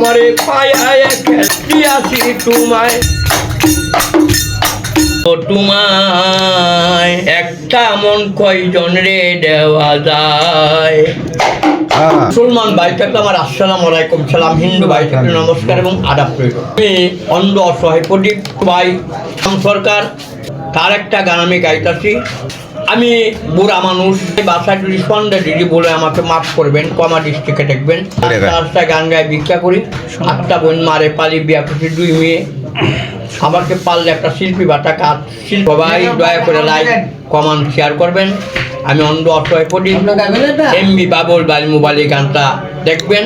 আমারে পায়ায় খেলতে আসি তোমায় তোমায় একটা মন কয়জন রে দেওয়া যায়। মুসলমান ভাই থাকলে আমার আসসালামু আলাইকুম সালাম, হিন্দু ভাই থাকলে নমস্কার এবং আদাব রইল। আমি অন্ধ অসহায় প্রদীপ ভাই সরকার তার একটা গান আমি গাইতেছি। আমি বুড়া মানুষ, বাসায় যদি সন্ধ্যা দিদি বলে আমাকে মাফ করবেন, কমা ডিস্ট্রিক্টে দেখবেন। রাস্তায় গান গায়ে ভিক্ষা করি, আটটা বোন মারে পালি বিয়া করছি 2 মেয়ে। আমাকে পারলে একটা শিল্পী বাটা কাজ শিল্প, সবাই দয়া করে লাইক কমেন্ট শেয়ার করবেন। আমি অন্ধ অসহায় পড়ি এমবি বাবুল বালি মোবাইলে গানটা দেখবেন,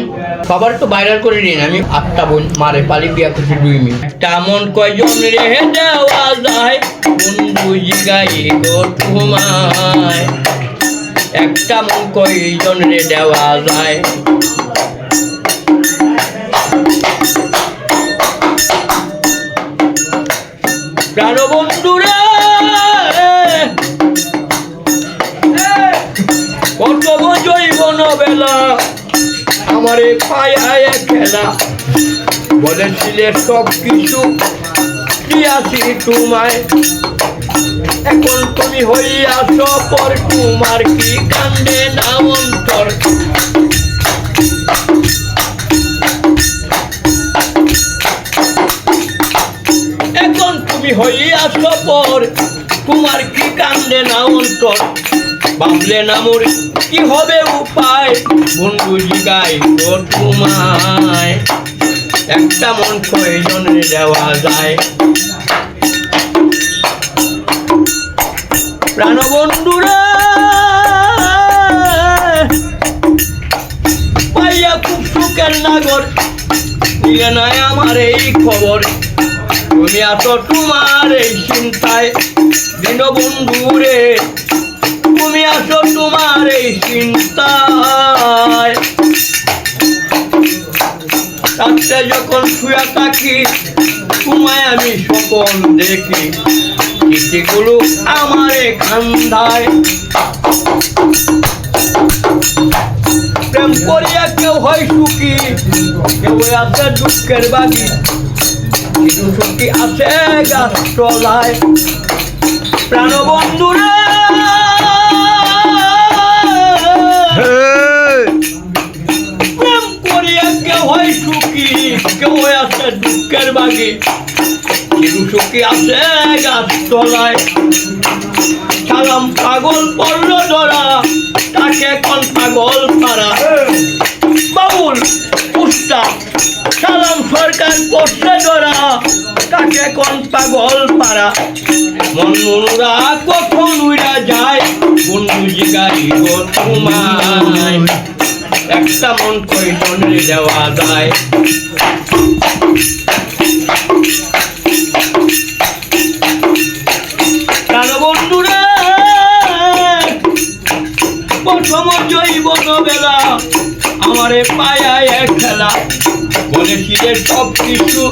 সবার তো ভাইরাল করে দিন। আমি 8টা বোন মারে পালি বিয়া করছি 2 মেয়ে। একটা মন কয়জন রেহে দেওয়া যায় বন্ধু জিগাই গো তোমায়, একটা মন কয়জন রে দেওয়া যায়। প্রাণ বন্ধুরা কত জৈবন বেলা আমারে পায়ায় খেলা, বলেছিলে সব কিছু দিয়াছি তোমায়, এখন তুমি হইয়াছ পর, তোমার কি কান্দে না অন্তর। এখন তুমি হইয়াছ পর, তোমার কি কান্দে না অন্তর। ভাবলে না মোর কি হবে উপায়, বন্ধু জিগাই তো তোমায়, একটা মন কয়জন দেওয়া যায়। প্রাণ বন্ধুরা পাইয়া খুব সুখের নাগর, দিয়ে নাই আমার এই খবর। তুমি আছো তোমার এই চিন্তায় দীনবন্ধু রে, তুমি আছো তোমার এই চিন্তায়। রাত্রে যখন শুয়ে থাকি তোমায় আমি স্বপন দেখি, চিঠিগুলো আমার খান্দায়। প্রেম করিয়া কেউ হয় সুখী, কেউ আছে দুঃখের বাগি, কিছু সুখী আছে গাছ তলায়। প্রাণ বন্ধুরা প্রেম করিয়া কেউ হয় সুখী, কেউ আছে দুঃখের বাগি, কিছু সুখী আছে গাছ তলায়। সালাম পাগল পড়ল ধরা, তাকে কোন পাগল পারা। বাবুল পুষ্টা সালাম সরকার পড়ছে ধরা, তাকে কোন পাগল পারা। মন মনুরা কখন উড়া যায় বন্ধু জিগাই গো তোমায়, একটা মন কয়জন রে দেওয়া যায়। প্রাণ বন্ধুরা প্রথম জৈবন বেলা আমারে পায়ায় খেলা, বলেছিলে সব কিছু